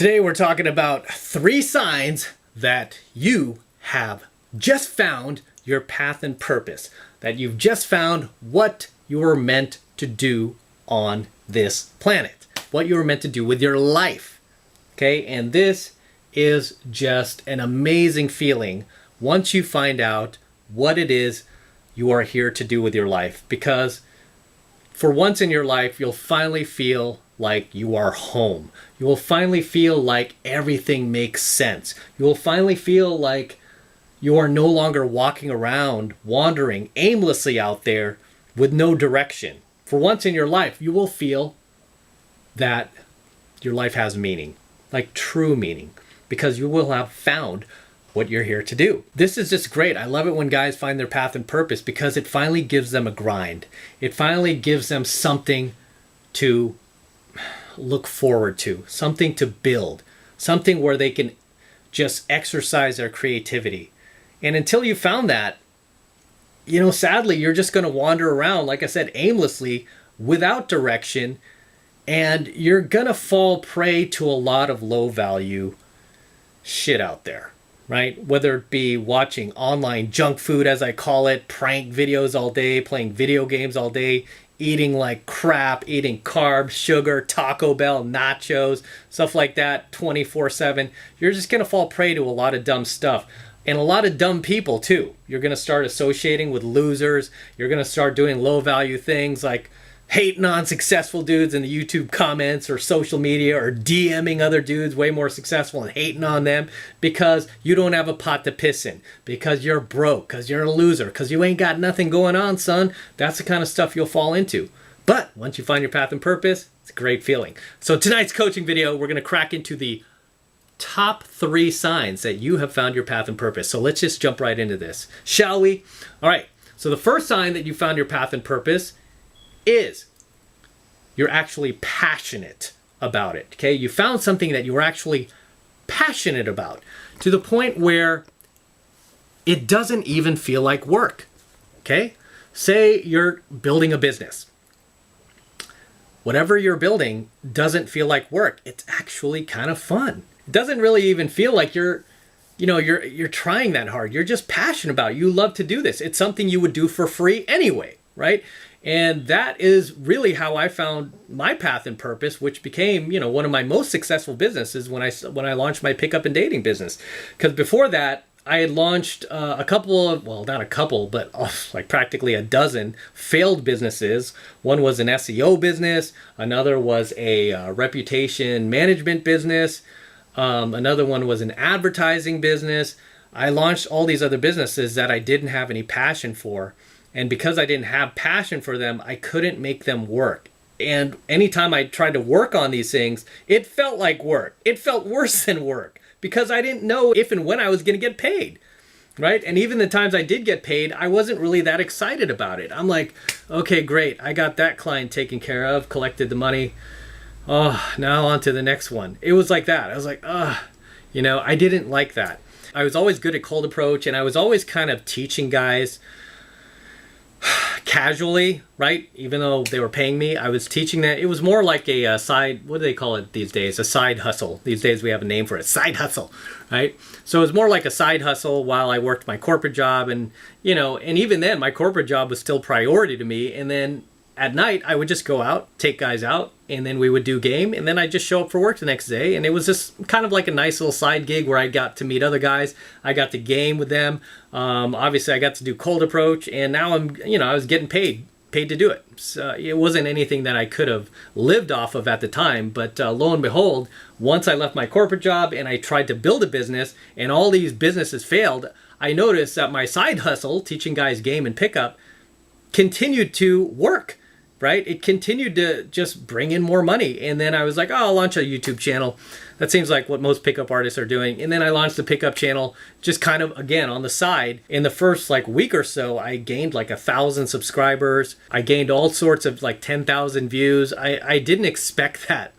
Today we're talking about 3 signs that you have just found your path and purpose, that you've just found what you were meant to do on this planet, what you were meant to do with your life. Okay, and this is just an amazing feeling once you find out what it is you are here to do with your life, because for once in your life, you'll finally feel like you are home. You will finally feel like everything makes sense. You will finally feel like you are no longer walking around, wandering aimlessly out there with no direction. For once in your life, you will feel that your life has meaning, like true meaning, because you will have found what you're here to do. This is just great. I love it when guys find their path and purpose because it finally gives them a grind. It finally gives them something to look forward to, something to build, something where they can just exercise their creativity. And until you found that, sadly, you're just going to wander around, like I said, aimlessly without direction, and you're going to fall prey to a lot of low value shit out there, right? Whether it be watching online junk food, as I call it, prank videos all day, playing video games all day, eating like crap, eating carbs, sugar, Taco Bell, nachos, stuff like that 24/7. You're just going to fall prey to a lot of dumb stuff. And a lot of dumb people too. You're going to start associating with losers. You're going to start doing low value things like hating on successful dudes in the YouTube comments or social media, or DMing other dudes way more successful and hating on them because you don't have a pot to piss in, because you're broke, because you're a loser, because you ain't got nothing going on, son. That's the kind of stuff you'll fall into. But once you find your path and purpose, it's a great feeling. So tonight's coaching video, we're going to crack into the top 3 signs that you have found your path and purpose. So let's just jump right into this, shall we? All right. So the first sign that you found your path and purpose is you're actually passionate about it. Okay, you found something that you were actually passionate about to the point where it doesn't even feel like work. Okay, say you're building a business. Whatever you're building doesn't feel like work. It's actually kind of fun. It doesn't really even feel like you're trying that hard. You're just passionate about it. You love to do this. It's something you would do for free anyway, right? And that is really how I found my path and purpose, which became, one of my most successful businesses when I launched my pickup and dating business. Because before that, I had launched a couple of, well, not a couple, but like practically a dozen failed businesses. One was an SEO business. Another was a reputation management business. Another one was an advertising business. I launched all these other businesses that I didn't have any passion for. And because I didn't have passion for them, I couldn't make them work. And anytime I tried to work on these things, it felt like work. It felt worse than work because I didn't know if and when I was going to get paid, right? And even the times I did get paid, I wasn't really that excited about it. I'm like, okay, great. I got that client taken care of, collected the money. Oh, now on to the next one. It was like that. I was like, I didn't like that. I was always good at cold approach, and I was always kind of teaching guys casually, right? Even though they were paying me, I was teaching that. It was more like a side, what do they call it these days? A side hustle. These days we have a name for it, side hustle, right? So it was more like a side hustle while I worked my corporate job. And, and even then my corporate job was still priority to me. And then at night I would just go out, take guys out, and then we would do game. And then I'd just show up for work the next day. And it was just kind of like a nice little side gig where I got to meet other guys. I got to game with them. Obviously I got to do cold approach, and now I was getting paid to do it. So it wasn't anything that I could have lived off of at the time. But lo and behold, once I left my corporate job and I tried to build a business and all these businesses failed, I noticed that my side hustle, teaching guys game and pickup, continued to work. Right? It continued to just bring in more money. And then I was like, I'll launch a YouTube channel. That seems like what most pickup artists are doing. And then I launched the pickup channel just kind of, again, on the side. In the first week or so, I gained 1,000 subscribers. I gained all sorts of 10,000 views. I didn't expect that,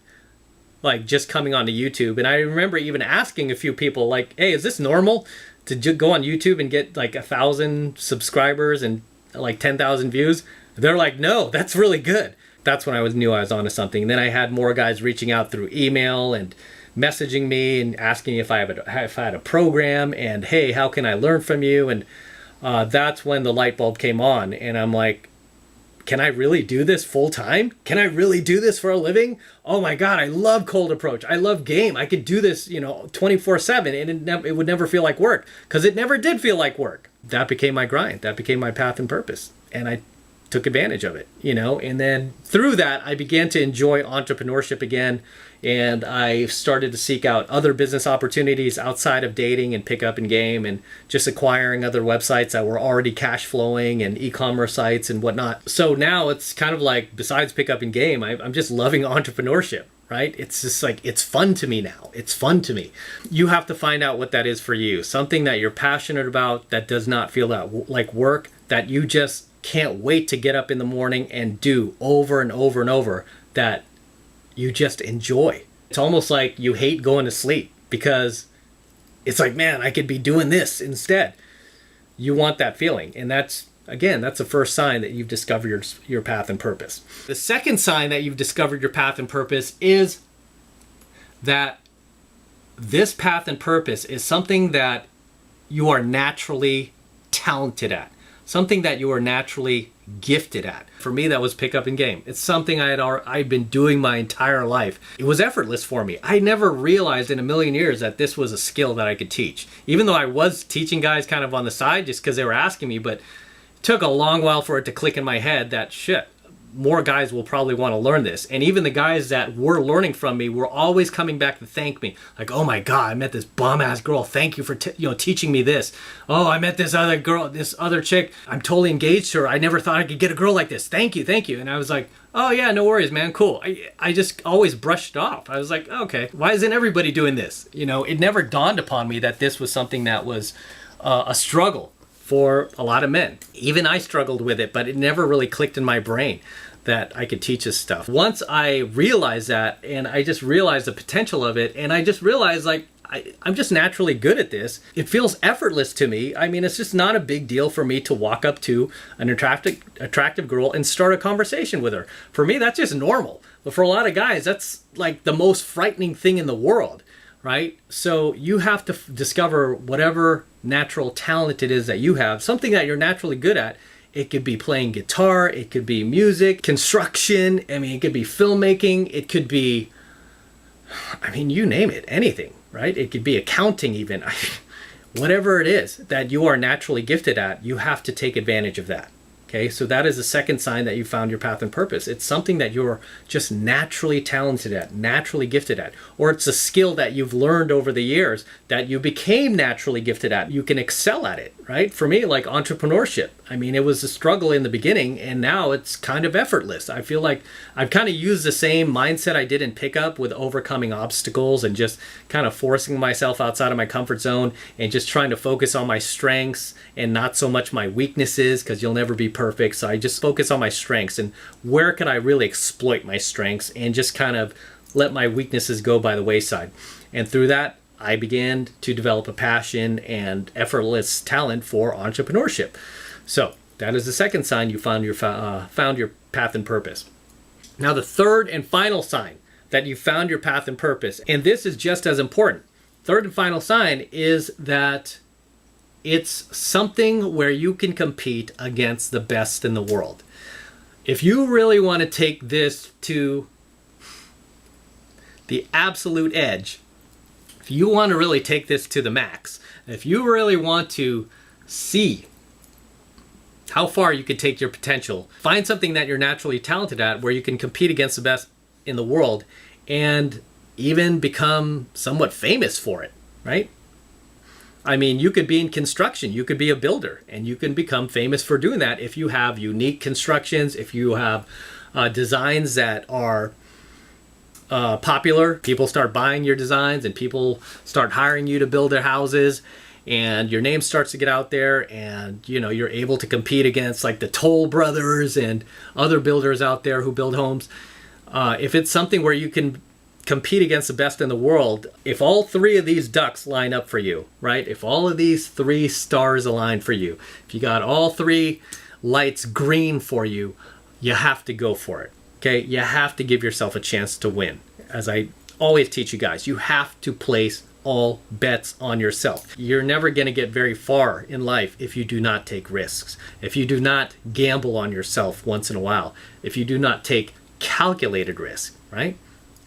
just coming onto YouTube. And I remember even asking a few people, hey, is this normal to go on YouTube and get 1,000 subscribers and 10,000 views? They're like, no, that's really good. That's when knew I was onto something. And then I had more guys reaching out through email and messaging me and asking if I had a program, and hey, how can I learn from you? And that's when the light bulb came on, and I'm like, can I really do this full time? Can I really do this for a living? Oh my God, I love cold approach. I love game. I could do this, 24/7, and it would never feel like work, because it never did feel like work. That became my grind. That became my path and purpose. And I took advantage of it, and then through that, I began to enjoy entrepreneurship again. And I started to seek out other business opportunities outside of dating and pickup and game, and just acquiring other websites that were already cash flowing and e-commerce sites and whatnot. So now it's kind of like, besides pickup and game, I'm just loving entrepreneurship, right? It's just like, it's fun to me now. It's fun to me. You have to find out what that is for you. Something that you're passionate about, that does not feel like work, that you just can't wait to get up in the morning and do over and over and over, that you just enjoy. It's almost like you hate going to sleep, because it's like, man, I could be doing this instead. You want that feeling. And that's the first sign that you've discovered your path and purpose. The second sign that you've discovered your path and purpose is that this path and purpose is something that you are naturally talented at, something that you are naturally gifted at. For me, that was pickup and game. It's something I'd been doing my entire life. It was effortless for me. I never realized in a million years that this was a skill that I could teach, even though I was teaching guys kind of on the side just because they were asking me. But it took a long while for it to click in my head that, shit, more guys will probably want to learn this. And even the guys that were learning from me were always coming back to thank me. Like, oh my God, I met this bomb-ass girl. Thank you for teaching me this. Oh, I met this other girl, this other chick. I'm totally engaged to her. I never thought I could get a girl like this. Thank you, thank you. And I was like, oh yeah, no worries, man, cool. I just always brushed it off. I was like, okay, why isn't everybody doing this? It never dawned upon me that this was something that was a struggle for a lot of men. Even I struggled with it, but it never really clicked in my brain that I could teach this stuff. Once I realized that, and I just realized the potential of it, and I just realized, like, I'm just naturally good at this. It feels effortless to me. I mean, it's just not a big deal for me to walk up to an attractive girl and start a conversation with her. For me, that's just normal. But for a lot of guys, that's like the most frightening thing in the world, right? So you have to discover whatever natural talent it is that you have, something that you're naturally good at. It could be playing guitar, it could be music, construction, it could be filmmaking, it could be, you name it, anything, right? It could be accounting even. Whatever it is that you are naturally gifted at, you have to take advantage of that. Okay, so that is the second sign that you found your path and purpose. It's something that you're just naturally talented at, naturally gifted at, or it's a skill that you've learned over the years that you became naturally gifted at. You can excel at it, right? For me, like entrepreneurship, it was a struggle in the beginning, and now it's kind of effortless. I feel like I've kind of used the same mindset I did in pickup with overcoming obstacles and just kind of forcing myself outside of my comfort zone and just trying to focus on my strengths and not so much my weaknesses, because you'll never be perfect. So I just focus on my strengths and where can I really exploit my strengths, and just kind of let my weaknesses go by the wayside. And through that, I began to develop a passion and effortless talent for entrepreneurship. So that is the second sign you found your path and purpose. Now the third and final sign that you found your path and purpose, and this is just as important. Third and final sign is that it's something where you can compete against the best in the world. If you really want to take this to the absolute edge, if you want to really take this to the max, if you really want to see how far you can take your potential, find something that you're naturally talented at where you can compete against the best in the world and even become somewhat famous for it, right? You could be in construction, you could be a builder, and you can become famous for doing that if you have unique constructions, if you have designs that are popular. People start buying your designs and people start hiring you to build their houses, and your name starts to get out there, and you're able to compete against like the Toll Brothers and other builders out there who build homes. If it's something where you can compete against the best in the world, if all three of these ducks line up for you, right? If all of these three stars align for you, if you got all three lights green for you, you have to go for it. Okay, you have to give yourself a chance to win. As I always teach you guys, you have to place all bets on yourself. You're never going to get very far in life if you do not take risks, if you do not gamble on yourself once in a while, if you do not take calculated risk, right?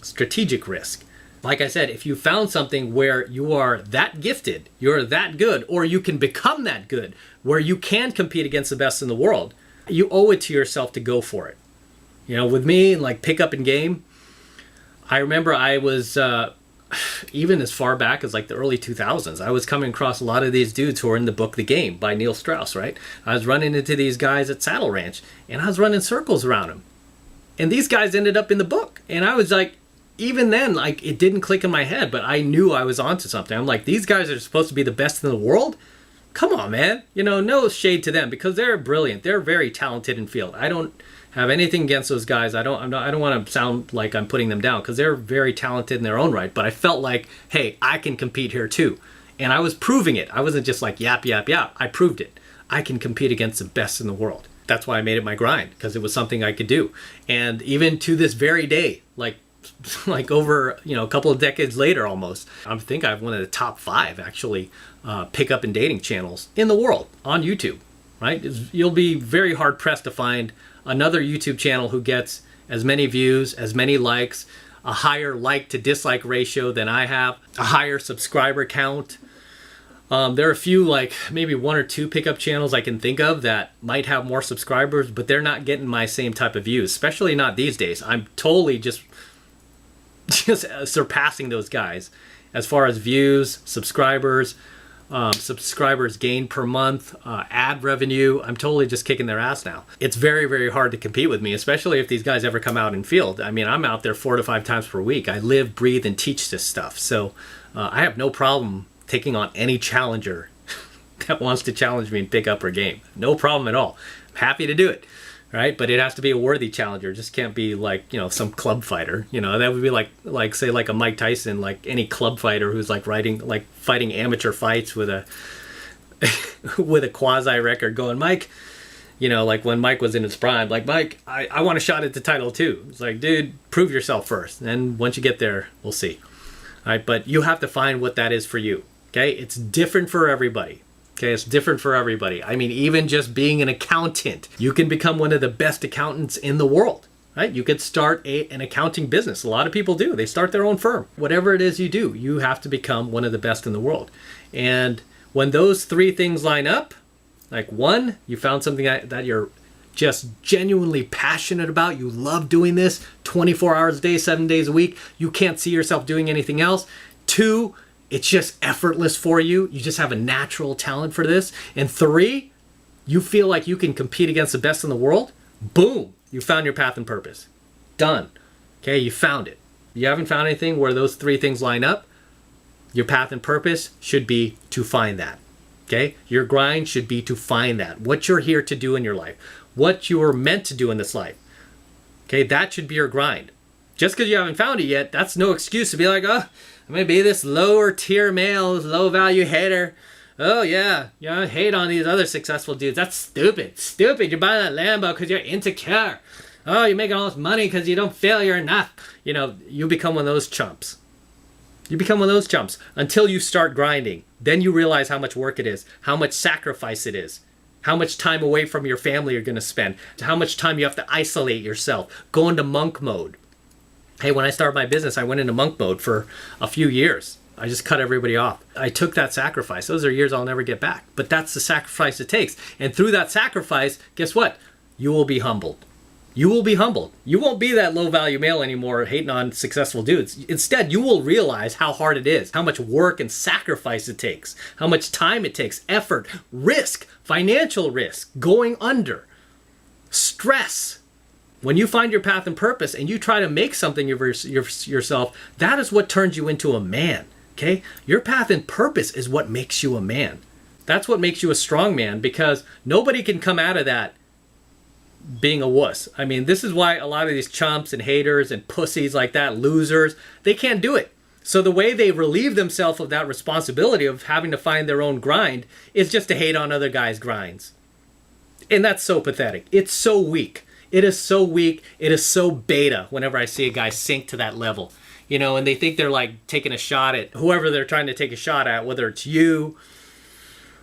Strategic risk. Like I said, if you found something where you are that gifted, you're that good, or you can become that good, where you can compete against the best in the world, you owe it to yourself to go for it. You know, with me, like pick up and game, I remember I was, even as far back as like the early 2000s, I was coming across a lot of these dudes who are in the book The Game by Neil Strauss, right? I was running into these guys at Saddle Ranch, and I was running circles around them. And these guys ended up in the book. And I was like, even then, like, it didn't click in my head, but I knew I was onto something. I'm like, these guys are supposed to be the best in the world? Come on, man. You know, no shade to them, because they're brilliant. They're very talented in field. I don't have anything against those guys. I don't want to sound like I'm putting them down, because they're very talented in their own right. But I felt like, hey, I can compete here too. And I was proving it. I wasn't just like yap, yap, yap. I proved it. I can compete against the best in the world. That's why I made it my grind, because it was something I could do. And even to this very day, like over, you know, a couple of decades later almost, I think I have one of the top 5 actually pickup and dating channels in the world on YouTube, right? You'll be very hard pressed to find another YouTube channel who gets as many views, as many likes, a higher like to dislike ratio than I have, a higher subscriber count. There are a few, like maybe 1 or 2 pickup channels I can think of that might have more subscribers, but they're not getting my same type of views, especially not these days. I'm totally just surpassing those guys as far as views, subscribers, subscribers gained per month, ad revenue. I'm totally just kicking their ass now. It's very, very hard to compete with me, especially if these guys ever come out in field. I mean, I'm out there 4 to 5 times per week. I live, breathe, and teach this stuff. So I have no problem taking on any challenger that wants to challenge me in pickup or game. No problem at all. I'm happy to do it. Right? But it has to be a worthy challenger. It just can't be like, you know, some club fighter. You know, that would be like say like a Mike Tyson, like any club fighter who's like fighting amateur fights with a with a quasi record going, Mike, you know, like when Mike was in his prime, like, Mike, I want a shot at the title too. It's like, dude, prove yourself first. And once you get there, we'll see. All right, but you have to find what that is for you. Okay? It's different for everybody. Okay, it's different for everybody. I mean, even just being an accountant, you can become one of the best accountants in the world, right? You could start an accounting business. A lot of people do. They start their own firm. Whatever it is you do, you have to become one of the best in the world. And when those 3 things line up, like 1, you found something that you're just genuinely passionate about. You love doing this 24 hours a day, 7 days a week. You can't see yourself doing anything else. 2, it's just effortless for you. You just have a natural talent for this. And 3, you feel like you can compete against the best in the world. Boom, you found your path and purpose. Done. Okay, you found it. You haven't found anything where those 3 things line up. Your path and purpose should be to find that. Okay, your grind should be to find that. What you're here to do in your life. What you were meant to do in this life. Okay, that should be your grind. Just because you haven't found it yet, that's no excuse to be like, oh, I'm going to be this lower tier male, low value hater. Oh yeah, I hate on these other successful dudes. That's stupid. Stupid. You're buying that Lambo because you're insecure. Oh, you're making all this money because you don't feel you're enough. You know, you become one of those chumps. You become one of those chumps until you start grinding. Then you realize how much work it is, how much sacrifice it is, how much time away from your family you're going to spend, how much time you have to isolate yourself, go into monk mode. Hey, when I started my business, I went into monk mode for a few years. I just cut everybody off. I took that sacrifice. Those are years I'll never get back. But that's the sacrifice it takes. And through that sacrifice, guess what? You will be humbled. You will be humbled. You won't be that low value male anymore hating on successful dudes. Instead, you will realize how hard it is, how much work and sacrifice it takes, how much time it takes, effort, risk, financial risk, going under, stress. When you find your path and purpose and you try to make something of yourself, that is what turns you into a man, okay? Your path and purpose is what makes you a man. That's what makes you a strong man, because nobody can come out of that being a wuss. I mean, this is why a lot of these chumps and haters and pussies like that, losers, they can't do it. So the way they relieve themselves of that responsibility of having to find their own grind is just to hate on other guys' grinds. And that's so pathetic. It's so weak. It is so weak. It is so beta whenever I see a guy sink to that level. you know, and they think they're like taking a shot at whoever they're trying to take a shot at, whether it's you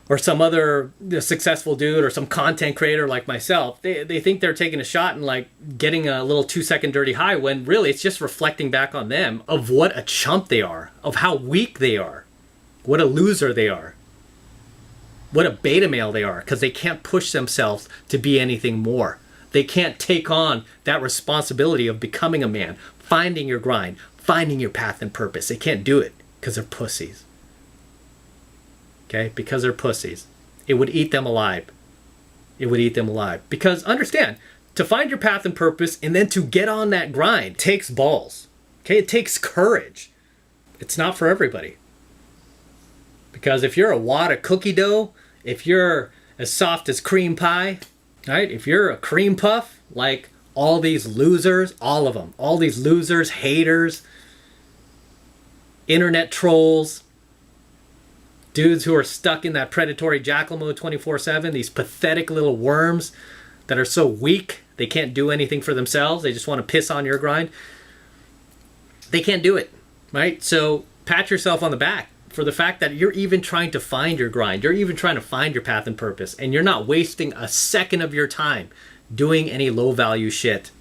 or some other successful dude or some content creator like myself. They think they're taking a shot and like getting a little 2-second dirty high, when really it's just reflecting back on them of what a chump they are, of how weak they are, what a loser they are, what a beta male they are, because they can't push themselves to be anything more. They can't take on that responsibility of becoming a man, finding your grind, finding your path and purpose. They can't do it because they're pussies. Okay? Because they're pussies. It would eat them alive. It would eat them alive. Because understand, to find your path and purpose and then to get on that grind takes balls. Okay? It takes courage. It's not for everybody. Because if you're a wad of cookie dough, if you're as soft as cream pie, right? If you're a cream puff, like all these losers, all of them, all these losers, haters, internet trolls, dudes who are stuck in that predatory jackal mode 24/7, these pathetic little worms that are so weak, they can't do anything for themselves. They just want to piss on your grind. They can't do it, right? So pat yourself on the back for the fact that you're even trying to find your grind. You're even trying to find your path and purpose, and you're not wasting a second of your time doing any low value shit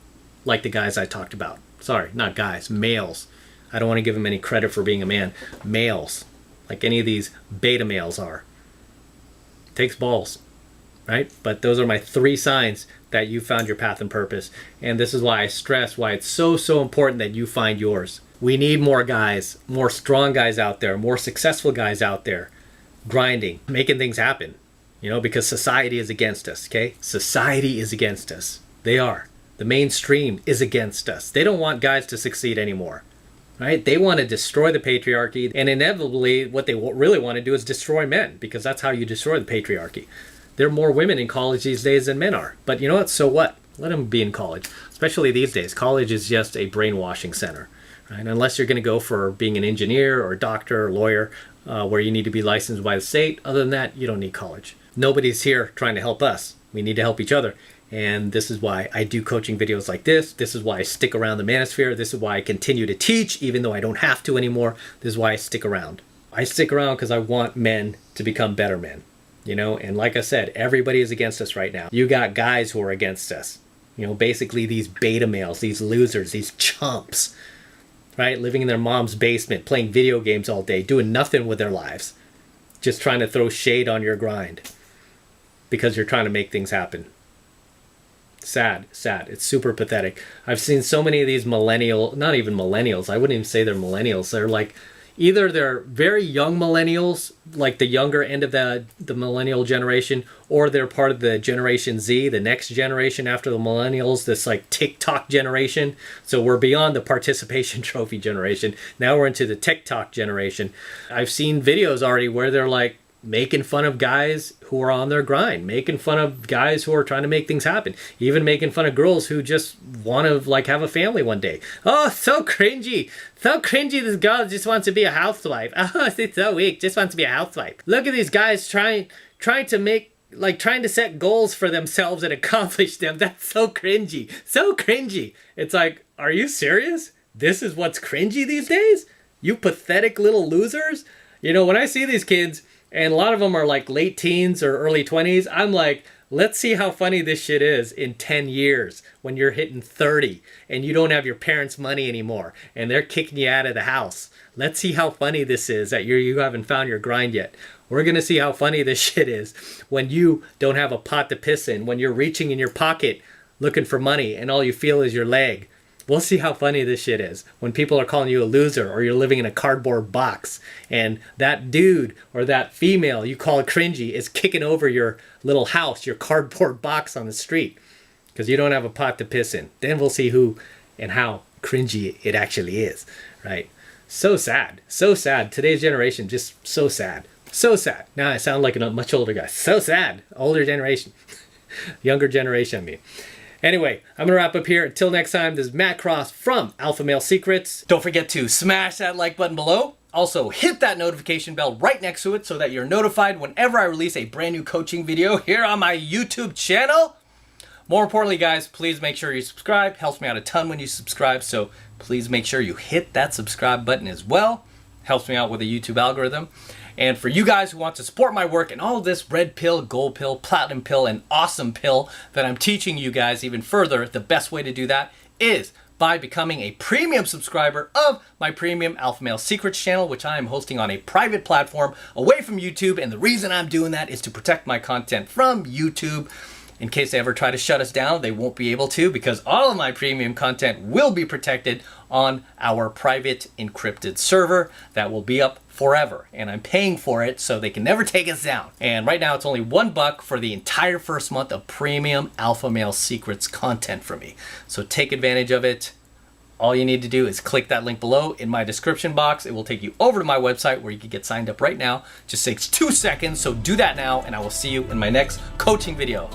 like the guys I talked about. Sorry, not guys, males. I don't want to give them any credit for being a man. Males, like any of these beta males are. It takes balls, right? But those are my 3 signs that you found your path and purpose. And this is why I stress why it's so important that you find yours. We need more guys, more strong guys out there, more successful guys out there, grinding, making things happen, you know, because society is against us, okay? Society is against us. They are. The mainstream is against us. They don't want guys to succeed anymore, right? They want to destroy the patriarchy, and inevitably what they really want to do is destroy men, because that's how you destroy the patriarchy. There are more women in college these days than men are. But you know what? So what? Let them be in college, especially these days. College is just a brainwashing center. Right? Unless you're going to go for being an engineer or a doctor or lawyer, where you need to be licensed by the state. Other than that, you don't need college. Nobody's here trying to help us. We need to help each other. And this is why I do coaching videos like this. This is why I stick around the manosphere. This is why I continue to teach, even though I don't have to anymore. This is why I stick around. I stick around because I want men to become better men. You know, and like I said, everybody is against us right now. You got guys who are against us. You know, basically these beta males, these losers, these chumps. Right? Living in their mom's basement, playing video games all day, doing nothing with their lives. Just trying to throw shade on your grind because you're trying to make things happen. Sad. It's super pathetic. I've seen so many of these not even millennials. I wouldn't even say they're millennials. They're like, either they're very young millennials, like the younger end of the millennial generation, or they're part of the Generation Z, the next generation after the millennials, this like TikTok generation. So we're beyond the participation trophy generation. Now we're into the TikTok generation. I've seen videos already where they're like making fun of guys who are on their grind, making fun of guys who are trying to make things happen, even making fun of girls who just want to like have a family one day. Oh, so cringy. So cringy, this girl just wants to be a housewife. Oh, it's so weak, just wants to be a housewife. Look at these guys trying to set goals for themselves and accomplish them. That's so cringy. So cringy. It's like, are you serious? This is what's cringy these days? You pathetic little losers? You know, when I see these kids, and a lot of them are like late teens or early 20s, I'm like, let's see how funny this shit is in 10 years when you're hitting 30 and you don't have your parents' money anymore and they're kicking you out of the house. Let's see how funny this is that you haven't found your grind yet. We're going to see how funny this shit is when you don't have a pot to piss in, when you're reaching in your pocket looking for money and all you feel is your leg. We'll see how funny this shit is when people are calling you a loser or you're living in a cardboard box and that dude or that female you call cringy is kicking over your little house, your cardboard box on the street because you don't have a pot to piss in. Then we'll see who and how cringy it actually is, right? So sad. So sad. Today's generation, just so sad. So sad. Now I sound like a much older guy. So sad. Older generation. Younger generation, I mean. Anyway, I'm going to wrap up here. Until next time, this is Matt Cross from AlphaMaleSecrets. Don't forget to smash that like button below. Also, hit that notification bell right next to it so that you're notified whenever I release a brand new coaching video here on my YouTube channel. More importantly, guys, please make sure you subscribe. Helps me out a ton when you subscribe, so please make sure you hit that subscribe button as well. Helps me out with the YouTube algorithm. And for you guys who want to support my work and all of this red pill, gold pill, platinum pill, and awesome pill that I'm teaching you guys even further, the best way to do that is by becoming a premium subscriber of my premium Alpha Male Secrets channel, which I am hosting on a private platform away from YouTube. And the reason I'm doing that is to protect my content from YouTube. In case they ever try to shut us down, they won't be able to, because all of my premium content will be protected on our private encrypted server that will be up forever. And I'm paying for it so they can never take us down. And right now it's only $1 for the entire first month of premium Alpha Male Secrets content from me. So take advantage of it. All you need to do is click that link below in my description box. It will take you over to my website where you can get signed up right now. Just takes 2 seconds, so do that now, and I will see you in my next coaching video.